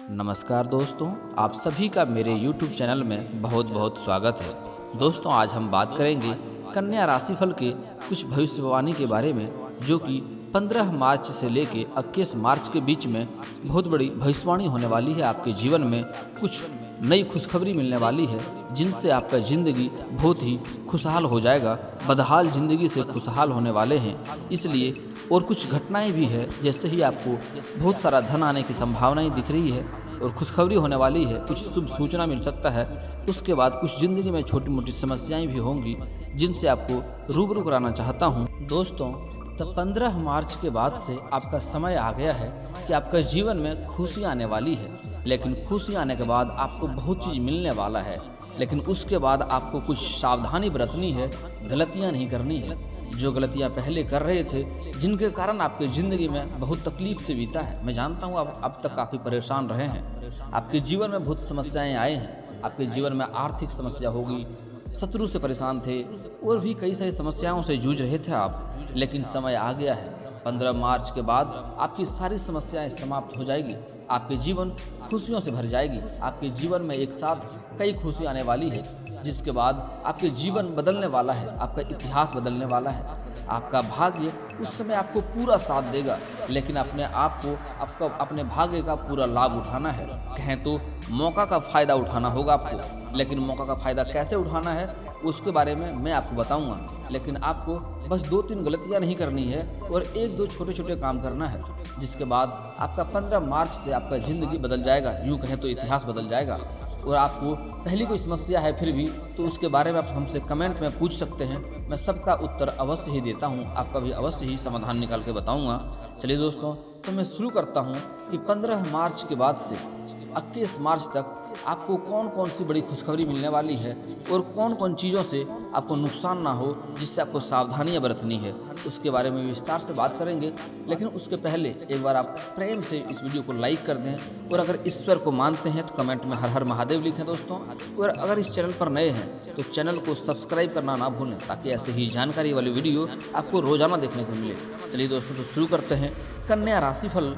नमस्कार दोस्तों, आप सभी का मेरे YouTube चैनल में बहुत बहुत स्वागत है। दोस्तों, आज हम बात करेंगे कन्या राशिफल के कुछ भविष्यवाणी के बारे में, जो कि 15 मार्च से लेके 21 मार्च के बीच में बहुत बड़ी भविष्यवाणी होने वाली है। आपके जीवन में कुछ नई खुशखबरी मिलने वाली है, जिनसे आपका ज़िंदगी बहुत ही खुशहाल हो जाएगा। बदहाल ज़िंदगी से खुशहाल होने वाले हैं, इसलिए और कुछ घटनाएं भी है। जैसे ही आपको बहुत सारा धन आने की संभावनाएं दिख रही है और खुशखबरी होने वाली है, कुछ शुभ सूचना मिल सकता है। उसके बाद कुछ ज़िंदगी में छोटी मोटी समस्याएं भी होंगी, जिनसे आपको रूबरू कराना चाहता हूं। दोस्तों, तो 15 मार्च के बाद से आपका समय आ गया है कि आपका जीवन में खुशी आने वाली है। लेकिन खुशी आने के बाद आपको बहुत चीज़ मिलने वाला है, लेकिन उसके बाद आपको कुछ सावधानी बरतनी है, गलतियां नहीं करनी है। जो गलतियां पहले कर रहे थे, जिनके कारण आपके ज़िंदगी में बहुत तकलीफ से बीता है। मैं जानता हूँ आप अब तक काफ़ी परेशान रहे हैं, आपके जीवन में बहुत समस्याएं आए हैं। आपके जीवन में आर्थिक समस्या होगी, शत्रु से परेशान थे और भी कई सारी समस्याओं से जूझ रहे थे आप। लेकिन समय आ गया है, 15 मार्च के बाद आपकी सारी समस्याएं समाप्त हो जाएगी। आपके जीवन खुशियों से भर जाएगी। आपके जीवन में एक साथ कई खुशी आने वाली है, जिसके बाद आपके जीवन बदलने वाला है, आपका इतिहास बदलने वाला है। आपका भाग्य उस समय आपको पूरा साथ देगा, लेकिन अपने आप को आपको अपने भाग्य का पूरा लाभ उठाना है। कहें तो मौका का फ़ायदा उठाना होगा आपको, लेकिन मौका का फ़ायदा कैसे उठाना है उसके बारे में मैं आपको बताऊंगा। लेकिन आपको बस 2-3 गलतियां नहीं करनी है और 1-2 छोटे छोटे काम करना है, जिसके बाद आपका 15 मार्च से आपका ज़िंदगी बदल जाएगा। यूँ कहें तो इतिहास बदल जाएगा। और आपको पहली कोई समस्या है फिर भी, तो उसके बारे में आप हमसे कमेंट में पूछ सकते हैं। मैं सबका उत्तर अवश्य ही देता हूं, आपका भी अवश्य ही समाधान निकाल के बताऊंगा। चलिए दोस्तों, तो मैं शुरू करता हूं कि 15 मार्च के बाद से 21 मार्च तक आपको कौन कौन सी बड़ी खुशखबरी मिलने वाली है और कौन कौन चीज़ों से आपको नुकसान ना हो, जिससे आपको सावधानियां बरतनी है, उसके बारे में विस्तार से बात करेंगे। लेकिन उसके पहले एक बार आप प्रेम से इस वीडियो को लाइक कर दें, और अगर ईश्वर को मानते हैं तो कमेंट में हर हर महादेव लिखें दोस्तों। और अगर इस चैनल पर नए हैं तो चैनल को सब्सक्राइब करना ना भूलें, ताकि ऐसे ही जानकारी वाली वीडियो आपको रोजाना देखने को मिले। चलिए दोस्तों, तो शुरू करते हैं। कन्या राशिफल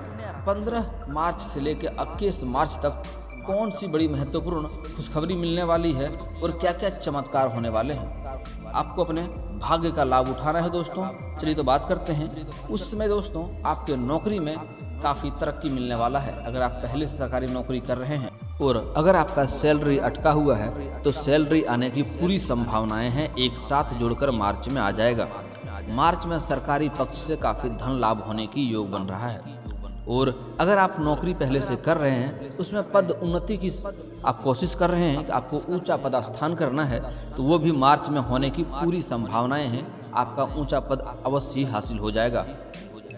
15 मार्च से लेकर 21 मार्च तक कौन सी बड़ी महत्वपूर्ण खुशखबरी मिलने वाली है और क्या क्या चमत्कार होने वाले हैं। आपको अपने भाग्य का लाभ उठाना है दोस्तों। चलिए तो बात करते हैं। उस समय दोस्तों आपके नौकरी में काफ़ी तरक्की मिलने वाला है। अगर आप पहले से सरकारी नौकरी कर रहे हैं और अगर आपका सैलरी अटका हुआ है, तो सैलरी आने की पूरी संभावनाएं हैं। एक साथ जोड़कर मार्च में आ जाएगा। मार्च में सरकारी पक्ष से काफ़ी धन लाभ होने की योग बन रहा है। और अगर आप नौकरी पहले से कर रहे हैं, उसमें पद उन्नति की आप कोशिश कर रहे हैं कि आपको ऊंचा पदस्थान करना है, तो वो भी मार्च में होने की पूरी संभावनाएं हैं। आपका ऊंचा पद अवश्य ही हासिल हो जाएगा।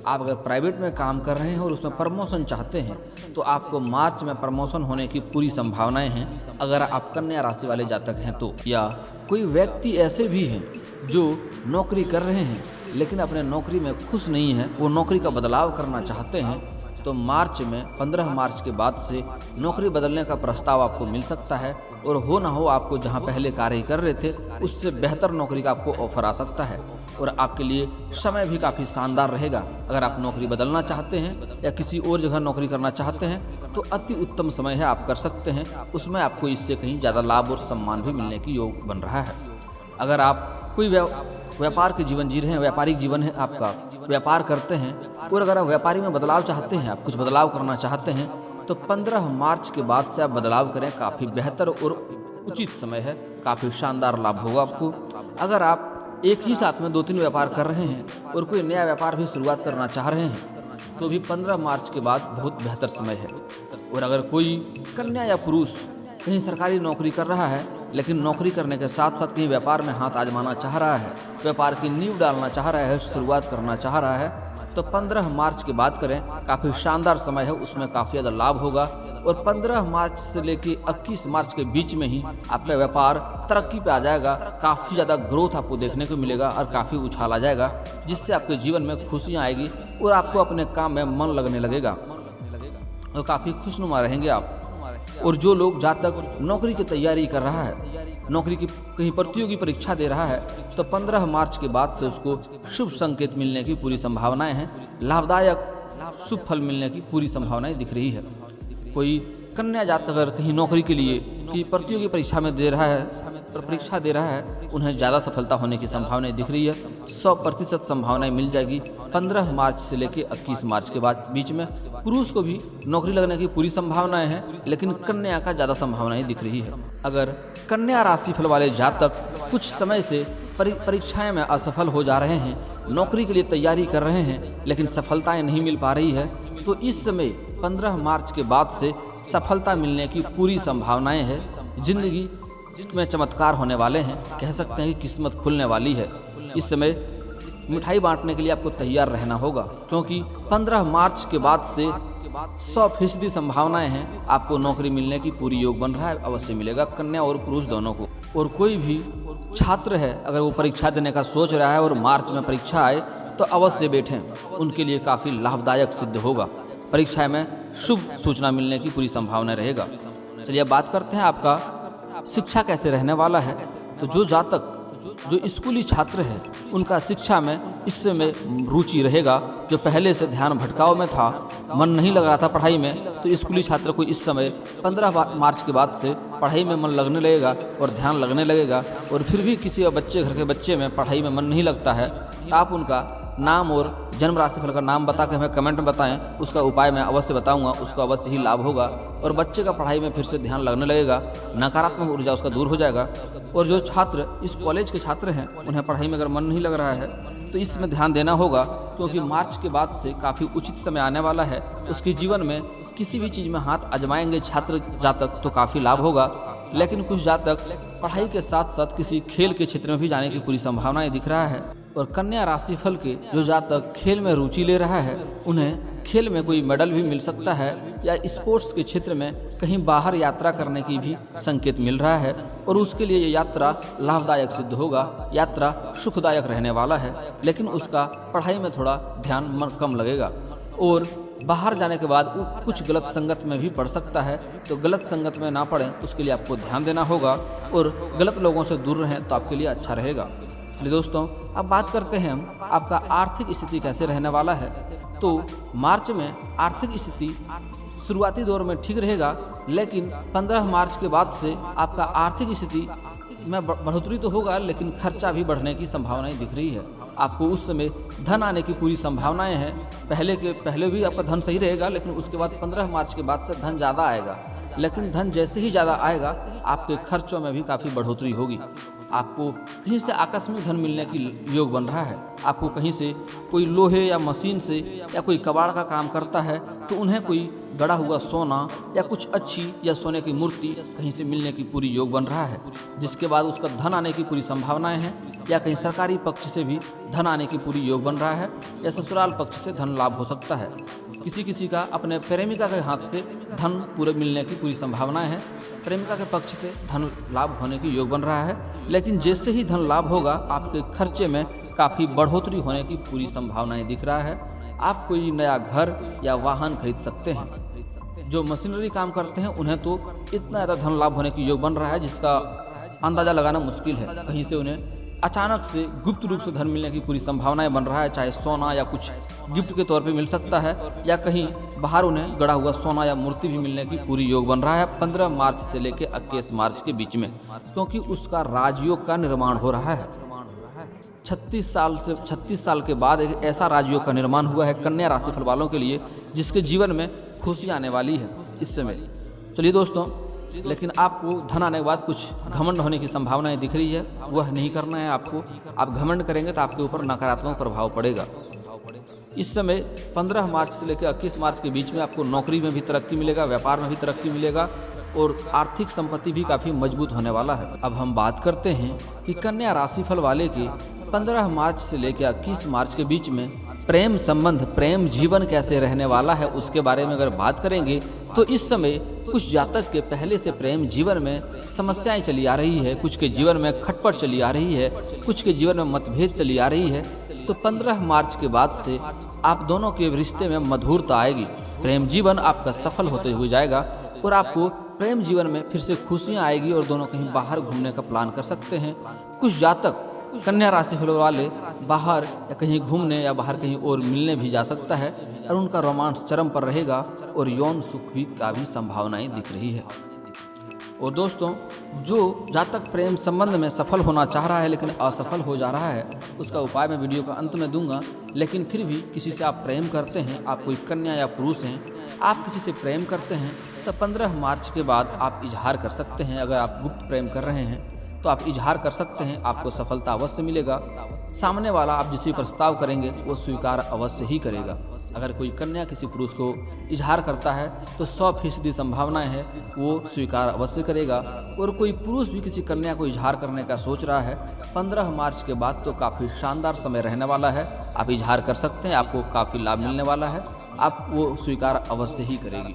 आप अगर प्राइवेट में काम कर रहे हैं और उसमें प्रमोशन चाहते हैं, तो आपको मार्च में प्रमोशन होने की पूरी संभावनाएं हैं, अगर आप कन्या राशि वाले जातक हैं तो। या कोई व्यक्ति ऐसे भी हैं जो नौकरी कर रहे हैं लेकिन अपने नौकरी में खुश नहीं है, वो नौकरी का बदलाव करना चाहते हैं, तो मार्च में 15 मार्च के बाद से नौकरी बदलने का प्रस्ताव आपको मिल सकता है। और हो ना हो, आपको जहां पहले कार्य कर रहे थे उससे बेहतर नौकरी का आपको ऑफर आ सकता है। और आपके लिए समय भी काफ़ी शानदार रहेगा। अगर आप नौकरी बदलना चाहते हैं या किसी और जगह नौकरी करना चाहते हैं, तो अति उत्तम समय है, आप कर सकते हैं। उसमें आपको इससे कहीं ज़्यादा लाभ और सम्मान भी मिलने की योग बन रहा है। अगर आप कोई व्यापार के जीवन जी रहे हैं, व्यापारिक जीवन है आपका, व्यापार करते हैं, और अगर आप व्यापारी में बदलाव चाहते हैं, आप कुछ बदलाव करना चाहते हैं, तो 15 मार्च के बाद से आप बदलाव करें। काफ़ी बेहतर और उचित समय है, काफ़ी शानदार लाभ होगा आपको। अगर आप एक ही साथ में 2-3 व्यापार कर रहे हैं और कोई नया व्यापार भी शुरुआत करना चाह रहे हैं, तो भी 15 मार्च के बाद बहुत बेहतर समय है। और अगर कोई कन्या या पुरुष कहीं सरकारी नौकरी कर रहा है, लेकिन नौकरी करने के साथ साथ कहीं व्यापार में हाथ आजमाना चाह रहा है, व्यापार की नींव डालना चाह रहा है, शुरुआत करना चाह रहा है, तो 15 मार्च की बात करें, काफ़ी शानदार समय है, उसमें काफ़ी ज़्यादा लाभ होगा। और 15 मार्च से लेकर 21 मार्च के बीच में ही आपका व्यापार तरक्की पे आ जाएगा। काफ़ी ज़्यादा ग्रोथ आपको देखने को मिलेगा और काफ़ी उछाल आ जाएगा, जिससे आपके जीवन में खुशियाँ आएगी और आपको अपने काम में मन लगने लगेगा और काफ़ी खुशनुमा रहेंगे आप। और जो लोग जातक नौकरी की तैयारी कर रहा है, नौकरी की कहीं प्रतियोगी परीक्षा दे रहा है, तो 15 मार्च के बाद से उसको शुभ संकेत मिलने की पूरी संभावनाएं हैं। लाभदायक शुभ फल मिलने की पूरी संभावनाएं दिख रही है। कोई कन्या जातक अगर कहीं नौकरी के लिए कि प्रतियोगी परीक्षा में दे रहा है परीक्षा दे रहा है, उन्हें ज़्यादा सफलता होने की संभावनाएं दिख रही है। 100% संभावनाएं मिल जाएगी 15 मार्च से लेकर 21 मार्च के बाद बीच में। पुरुष को भी नौकरी लगने की पूरी संभावनाएं हैं, लेकिन कन्या का ज़्यादा संभावनाएं दिख रही है। अगर कन्या राशिफल वाले जातक कुछ समय से परीक्षाएं में असफल हो जा रहे हैं, नौकरी के लिए तैयारी कर रहे हैं लेकिन सफलताएं नहीं मिल पा रही है, तो इस समय 15 मार्च के बाद से सफलता मिलने की पूरी संभावनाएं है। जिंदगी में चमत्कार होने वाले हैं, कह सकते हैं कि किस्मत खुलने वाली है। इस समय मिठाई बांटने के लिए आपको तैयार रहना होगा, क्योंकि 15 मार्च के बाद से 100% संभावनाएं हैं आपको नौकरी मिलने की पूरी योग बन रहा है। अवश्य मिलेगा कन्या और पुरुष दोनों को। और कोई भी छात्र है अगर वो परीक्षा देने का सोच रहा है और मार्च में परीक्षा आए तो अवश्य बैठें, उनके लिए काफ़ी लाभदायक सिद्ध होगा। परीक्षा में शुभ सूचना मिलने की पूरी संभावना रहेगा। चलिए अब बात करते हैं आपका शिक्षा कैसे रहने वाला है। तो जो जातक जो स्कूली छात्र हैं उनका शिक्षा में इस समय रुचि रहेगा। जो पहले से ध्यान भटकाव में था, मन नहीं लग रहा था पढ़ाई में, तो स्कूली छात्र को इस समय 15 मार्च के बाद से पढ़ाई में मन लगने लगेगा और ध्यान लगने लगेगा। और फिर भी किसी घर के बच्चे में पढ़ाई में मन नहीं लगता है, तो आप उनका नाम और जन्म राशिफल का नाम बता के हमें कमेंट में बताएं, उसका उपाय मैं अवश्य बताऊंगा, उसको अवश्य ही लाभ होगा और बच्चे का पढ़ाई में फिर से ध्यान लगने लगेगा, नकारात्मक ऊर्जा उसका दूर हो जाएगा। और जो छात्र इस कॉलेज के छात्र हैं उन्हें पढ़ाई में अगर मन नहीं लग रहा है तो इसमें ध्यान देना होगा, क्योंकि मार्च के बाद से काफ़ी उचित समय आने वाला है। उसके जीवन में किसी भी चीज़ में हाथ आजमाएंगे छात्र जातक तो काफ़ी लाभ होगा। लेकिन कुछ जातक पढ़ाई के साथ साथ किसी खेल के क्षेत्र में भी जाने की पूरी संभावनाएं दिख रहा है। और कन्या राशिफल के जो जातक खेल में रुचि ले रहा है उन्हें खेल में कोई मेडल भी मिल सकता है, या स्पोर्ट्स के क्षेत्र में कहीं बाहर यात्रा करने की भी संकेत मिल रहा है। और उसके लिए ये यात्रा लाभदायक सिद्ध होगा, यात्रा सुखदायक रहने वाला है, लेकिन उसका पढ़ाई में थोड़ा ध्यान कम लगेगा। और बाहर जाने के बाद वो कुछ गलत संगत में भी पढ़ सकता है, तो गलत संगत में ना पढ़ें, उसके लिए आपको ध्यान देना होगा और गलत लोगों से दूर रहें तो आपके लिए अच्छा रहेगा। चलिए दोस्तों, अब बात करते हैं हम आपका आर्थिक स्थिति कैसे रहने वाला है। तो मार्च में आर्थिक स्थिति शुरुआती दौर में ठीक रहेगा, लेकिन 15 मार्च के बाद से आपका आर्थिक स्थिति में बढ़ोतरी तो होगा, लेकिन खर्चा भी बढ़ने की संभावनाएं दिख रही है। आपको उस समय धन आने की पूरी संभावनाएं हैं। पहले भी आपका धन सही रहेगा, लेकिन उसके बाद 15 मार्च के बाद से धन ज़्यादा आएगा। लेकिन धन जैसे ही ज़्यादा आएगा आपके खर्चों में भी काफ़ी बढ़ोतरी होगी। आपको कहीं से आकस्मिक धन मिलने की योग बन रहा है। आपको कहीं से कोई लोहे या मशीन से या कोई कबाड़ का काम करता है तो उन्हें कोई गड़ा हुआ सोना या कुछ अच्छी या सोने की मूर्ति कहीं से मिलने की पूरी योग बन रहा है, जिसके बाद उसका धन आने की पूरी संभावनाएं हैं। या कहीं सरकारी पक्ष से भी धन आने की पूरी योग बन रहा है, या ससुराल पक्ष से धन लाभ हो सकता है। किसी का अपने प्रेमिका के हाथ से धन पूरे मिलने की पूरी संभावनाएं हैं। प्रेमिका के पक्ष से धन लाभ होने की योग बन रहा है, लेकिन जैसे ही धन लाभ होगा आपके खर्चे में काफ़ी बढ़ोतरी होने की पूरी संभावनाएं दिख रहा है। आप कोई नया घर या वाहन खरीद सकते हैं। जो मशीनरी काम करते हैं उन्हें तो इतना ज़्यादा धन लाभ होने की योग बन रहा है जिसका अंदाज़ा लगाना मुश्किल है। कहीं से उन्हें अचानक से गुप्त रूप से धन मिलने की पूरी संभावनाएं बन रहा है, चाहे सोना या कुछ गिफ्ट के तौर पे मिल सकता है, या कहीं बाहर उन्हें गड़ा हुआ सोना या मूर्ति भी मिलने की पूरी योग बन रहा है 15 मार्च से लेकर 21 मार्च के बीच में, क्योंकि उसका राजयोग का निर्माण हो रहा है। 36 साल के बाद एक ऐसा राजयोग का निर्माण हुआ है कन्या राशिफल वालों के लिए जिसके जीवन में खुशी आने वाली है इस समय। चलिए दोस्तों, लेकिन आपको धन आने के बाद कुछ घमंड होने की संभावनाएं दिख रही है, वह नहीं करना है आपको। आप घमंड करेंगे तो आपके ऊपर नकारात्मक प्रभाव पड़ेगा। इस समय 15 मार्च से लेकर 21 मार्च के बीच में आपको नौकरी में भी तरक्की मिलेगा, व्यापार में भी तरक्की मिलेगा और आर्थिक संपत्ति भी काफ़ी मजबूत होने वाला है। अब हम बात करते हैं कि कन्या राशिफल वाले के 15 मार्च से लेकर 21 मार्च के बीच में प्रेम संबंध, प्रेम जीवन कैसे रहने वाला है उसके बारे में अगर बात करेंगे तो इस समय कुछ जातक के पहले से प्रेम जीवन में समस्याएं चली आ रही है, कुछ के जीवन में खटपट चली आ रही है, कुछ के जीवन में मतभेद चली आ रही है। तो 15 मार्च के बाद से आप दोनों के रिश्ते में मधुरता आएगी, प्रेम जीवन आपका सफल होते हुए जाएगा और आपको प्रेम जीवन में फिर से खुशियाँ आएगी और दोनों कहीं बाहर घूमने का प्लान कर सकते हैं। कुछ जातक कन्या राशिफल वाले बाहर या कहीं घूमने या बाहर कहीं और मिलने भी जा सकता है, और उनका रोमांस चरम पर रहेगा और यौन सुख भी का भी संभावनाएं दिख रही है। और दोस्तों, जो जातक प्रेम संबंध में सफल होना चाह रहा है लेकिन असफल हो जा रहा है, उसका उपाय मैं वीडियो का अंत में दूंगा। लेकिन फिर भी किसी से आप प्रेम करते हैं, आप कोई कन्या या पुरुष हैं, आप किसी से प्रेम करते हैं, तो 15 मार्च के बाद आप इजहार कर सकते हैं। अगर आप गुप्त प्रेम कर रहे हैं तो आप इजहार कर सकते हैं, आपको सफलता अवश्य मिलेगा। सामने वाला आप जिसे प्रस्ताव करेंगे वो स्वीकार अवश्य ही करेगा। अगर कोई कन्या किसी पुरुष को इजहार करता है तो 100% संभावनाएं है वो स्वीकार अवश्य करेगा। और कोई पुरुष भी किसी कन्या को इजहार करने का सोच रहा है, 15 मार्च के बाद तो काफ़ी शानदार समय रहने वाला है। आप इजहार कर सकते हैं, आपको काफ़ी लाभ मिलने वाला है, आप वो स्वीकार अवश्य ही करेगी।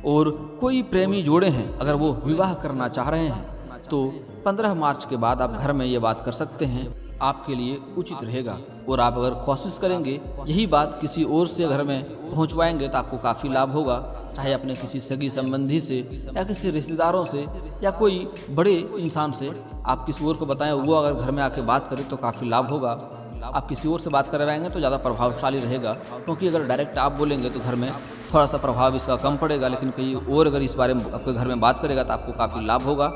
और कोई प्रेमी जोड़े हैं, अगर वो विवाह करना चाह रहे हैं तो 15 मार्च के बाद आप घर में ये बात कर सकते हैं, आपके लिए उचित रहेगा। और आप अगर कोशिश करेंगे यही बात किसी और से घर में पहुंचवाएंगे तो आपको काफ़ी लाभ होगा, चाहे अपने किसी सगी संबंधी से या किसी रिश्तेदारों से या कोई बड़े इंसान से आप किसी और को बताएं, वो अगर घर में आके बात करें तो काफ़ी लाभ होगा। आप किसी और से बात करवाएंगे तो ज़्यादा प्रभावशाली रहेगा, क्योंकि अगर डायरेक्ट आप बोलेंगे तो घर में थोड़ा सा प्रभाव इसका कम पड़ेगा। लेकिन कहीं और अगर इस बारे में आपके घर में बात करेगा तो आपको काफ़ी लाभ होगा।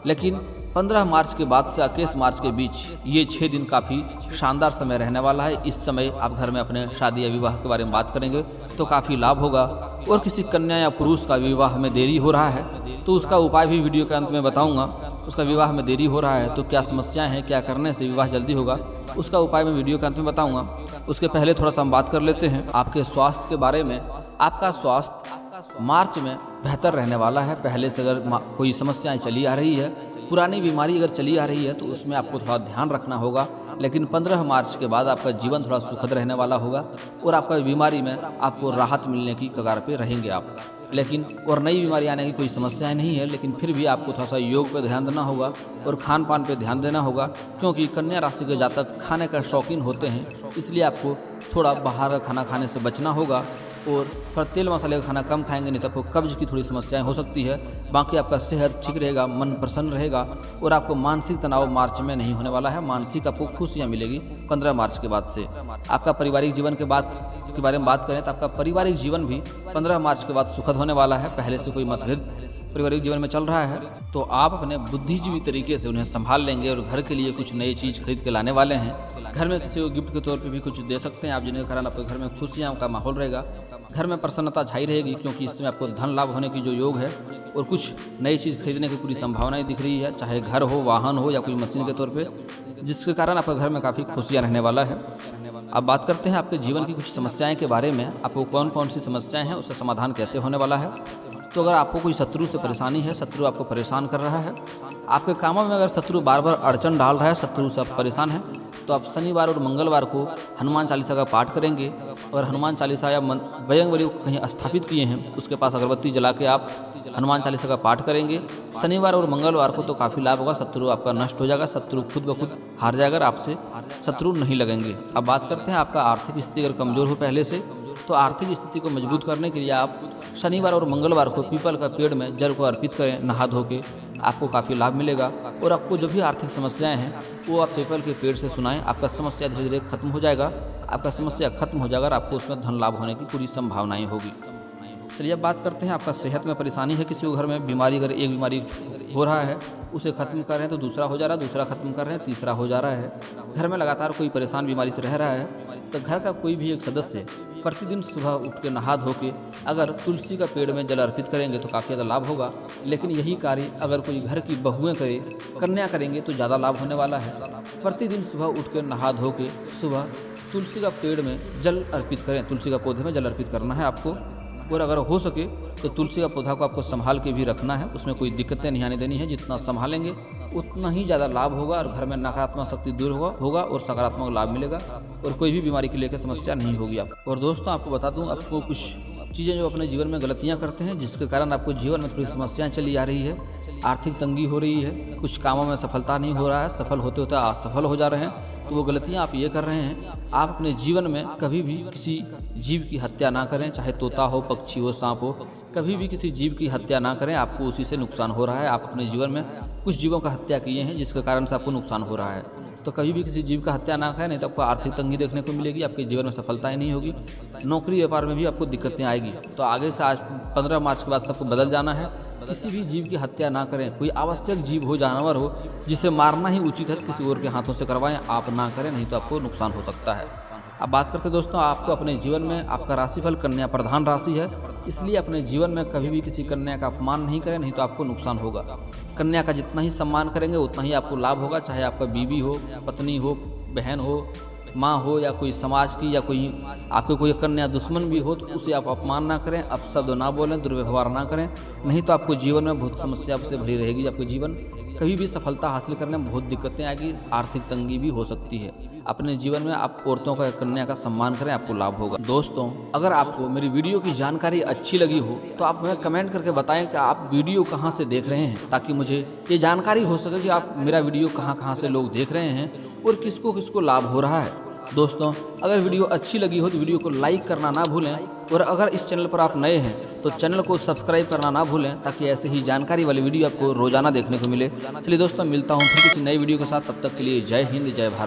लेकिन 15 मार्च के बाद से 21 मार्च के बीच ये 6 दिन काफ़ी शानदार समय रहने वाला है। इस समय आप घर में अपने शादी या विवाह के बारे में बात करेंगे तो काफ़ी लाभ होगा। और किसी कन्या या पुरुष का विवाह में देरी हो रहा है तो उसका उपाय भी वीडियो के अंत में बताऊंगा। उसका विवाह में देरी हो रहा है तो क्या समस्याएं हैं, क्या करने से विवाह जल्दी होगा, उसका उपाय मैं वीडियो के अंत में बताऊंगा। उसके पहले थोड़ा सा हम बात कर लेते हैं आपके स्वास्थ्य के बारे में। आपका स्वास्थ्य मार्च में बेहतर रहने वाला है। पहले से अगर कोई समस्याएं चली आ रही है, पुरानी बीमारी अगर चली आ रही है तो उसमें आपको थोड़ा ध्यान रखना होगा। लेकिन 15 मार्च के बाद आपका जीवन थोड़ा सुखद रहने वाला होगा और आपका बीमारी में आपको राहत मिलने की कगार पे रहेंगे आप। लेकिन और नई बीमारी आने की कोई समस्याएं नहीं है, लेकिन फिर भी आपको थोड़ा सा योग पे ध्यान देना होगा और खान पान पे ध्यान देना होगा, क्योंकि कन्या राशि के जातक खाने का शौकीन होते हैं। इसलिए आपको थोड़ा बाहर का खाना खाने से बचना होगा और थोड़ा तेल मसाले का खाना कम खाएंगे, नहीं तो आपको कब्ज की थोड़ी समस्याएं हो सकती है। बाकी आपका सेहत ठीक रहेगा, मन प्रसन्न रहेगा और आपको मानसिक तनाव मार्च में नहीं होने वाला है। मानसिक आपको खुशियां मिलेगी 15 मार्च के बाद से। आपका पारिवारिक जीवन के बारे में बात करें तो आपका पारिवारिक जीवन भी 15 मार्च के बाद सुखद होने वाला है। पहले से कोई मतभेद पारिवारिक जीवन में चल रहा है तो आप अपने बुद्धिजीवी तरीके से उन्हें संभाल लेंगे और घर के लिए कुछ नई चीज़ खरीद के लाने वाले हैं। घर में किसी को गिफ्ट के तौर पे भी कुछ दे सकते हैं आप, जिनके कारण आपके घर में खुशियाँ का माहौल रहेगा, घर में प्रसन्नता छाई रहेगी, क्योंकि इसमें आपको धन लाभ होने की जो योग है और कुछ नई चीज़ खरीदने की पूरी संभावनाएं दिख रही है, चाहे घर हो, वाहन हो या कोई मशीन के तौर पे, जिसके कारण आपके घर में काफ़ी खुशियाँ रहने वाला है। अब बात करते हैं आपके जीवन की कुछ समस्याएं के बारे में। आपको कौन कौन सी समस्याएं हैं, उसका समाधान कैसे होने वाला है। तो अगर आपको कोई शत्रु से परेशानी है, शत्रु आपको परेशान कर रहा है, आपके कामों में अगर शत्रु बार बार अड़चन डाल रहा है, शत्रु से आप परेशान हैं, तो आप शनिवार और मंगलवार को हनुमान चालीसा का पाठ करेंगे। और हनुमान चालीसा या बजरंग बली को कहीं स्थापित किए हैं, उसके पास अगरबत्ती जला के आप हनुमान चालीसा का पाठ करेंगे शनिवार और मंगलवार को, तो काफ़ी लाभ होगा। शत्रु आपका नष्ट हो जाएगा, शत्रु खुद ब खुद हार जाएगा, आपसे शत्रु नहीं लगेंगे। अब बात करते हैं आपका आर्थिक स्थिति अगर कमज़ोर हो पहले से, तो आर्थिक स्थिति को मजबूत करने के लिए आप शनिवार और मंगलवार को पीपल का पेड़ में जल को अर्पित करें नहा धो के, आपको काफ़ी लाभ मिलेगा। और आपको जो भी आर्थिक समस्याएं हैं वो आप पीपल के पेड़ से सुनाएं, आपका समस्या धीरे धीरे खत्म हो जाएगा। आपका समस्या खत्म हो जाएगा और आपको उसमें धन लाभ होने की पूरी संभावनाएं होगी। चलिए अब बात करते हैं आपका सेहत में परेशानी है, किसी को घर में बीमारी, अगर एक बीमारी हो रहा है उसे खत्म कर रहे हैं तो दूसरा हो जा रहा है, दूसरा खत्म कर रहे हैं तीसरा हो जा रहा है। घर में लगातार कोई परेशान बीमारी से रह रहा है तो घर का कोई भी एक सदस्य प्रतिदिन सुबह उठ के नहा धो के अगर तुलसी का पेड़ में जल अर्पित करेंगे तो काफ़ी ज़्यादा लाभ होगा। लेकिन यही कार्य अगर कोई घर की बहुएं करे, कन्या करेंगे तो ज़्यादा लाभ होने वाला है। प्रतिदिन सुबह उठ के नहा धो के सुबह तुलसी का पेड़ में जल अर्पित करें, तुलसी का पौधे में जल अर्पित करना है आपको। और अगर हो सके तो तुलसी का पौधा को आपको संभाल के भी रखना है, उसमें कोई दिक्कतें नहीं आने देनी है। जितना संभालेंगे उतना ही ज़्यादा लाभ होगा और घर में नकारात्मक शक्ति दूर होगा और सकारात्मक लाभ मिलेगा और कोई भी बीमारी के लेकर समस्या नहीं होगी आप। और दोस्तों आपको बता दूं, आपको कुछ चीज़ें जो अपने जीवन में गलतियां करते हैं जिसके कारण आपको जीवन में थोड़ी समस्याएं चली आ रही है, आर्थिक तंगी हो रही है, कुछ कामों में सफलता नहीं हो रहा है, सफल होते होते असफल हो जा रहे हैं, तो वो गलतियां आप ये कर रहे हैं। आप अपने जीवन में कभी भी किसी जीव की हत्या ना करें, चाहे तोता हो, पक्षी हो, सांप हो, कभी भी किसी जीव की हत्या ना करें, आपको उसी से नुकसान हो रहा है। आप अपने जीवन में कुछ जीवों का हत्या किए हैं जिसके कारण से आपको नुकसान हो रहा है। तो कभी भी किसी जीव का हत्या ना करें, नहीं तो आपको आर्थिक तंगी देखने को मिलेगी, आपके जीवन में सफलताएं नहीं होगी, नौकरी व्यापार में भी आपको दिक्कतें आएगी। तो आगे से आज 15 मार्च के बाद सबको बदल जाना है। किसी भी जीव की हत्या ना करें, कोई आवश्यक जीव हो, जानवर हो, जिसे मारना ही उचित है तो किसी और के हाथों से करवाएं, आप ना करें, नहीं तो आपको नुकसान हो सकता है। अब बात करते दोस्तों, आपको अपने जीवन में आपका राशिफल कन्या प्रधान राशि है, इसलिए अपने जीवन में कभी भी किसी कन्या का अपमान नहीं करें, नहीं तो आपको नुकसान होगा। कन्या का जितना ही सम्मान करेंगे उतना ही आपको लाभ होगा, चाहे आपका बीवी हो, पत्नी हो, बहन हो, माँ हो, या कोई समाज की, या कोई आपके कोई कन्या दुश्मन भी हो, तो उसे आप अपमान ना करें, अपशब्द ना बोलें, दुर्व्यवहार ना करें, नहीं तो आपको जीवन में बहुत समस्या से भरी रहेगी। आपको जीवन कभी भी सफलता हासिल करने में बहुत दिक्कतें आएगी, आर्थिक तंगी भी हो सकती है। अपने जीवन में आप औरतों का, कन्या का सम्मान करें, आपको लाभ होगा। दोस्तों, अगर आपको मेरी वीडियो की जानकारी अच्छी लगी हो तो आप हमें कमेंट करके बताएं कि आप वीडियो कहाँ से देख रहे हैं, ताकि मुझे ये जानकारी हो सके कि आप मेरा वीडियो कहाँ से लोग देख रहे हैं और किसको किसको लाभ हो रहा है। दोस्तों, अगर वीडियो अच्छी लगी हो तो वीडियो को लाइक करना ना भूलें, और अगर इस चैनल पर आप नए हैं तो चैनल को सब्सक्राइब करना ना भूलें, ताकि ऐसे ही जानकारी वाली वीडियो आपको रोजाना देखने को मिले। चलिए दोस्तों, मिलता हूँ फिर किसी नई वीडियो के साथ, तब तक के लिए जय हिंद, जय भारत।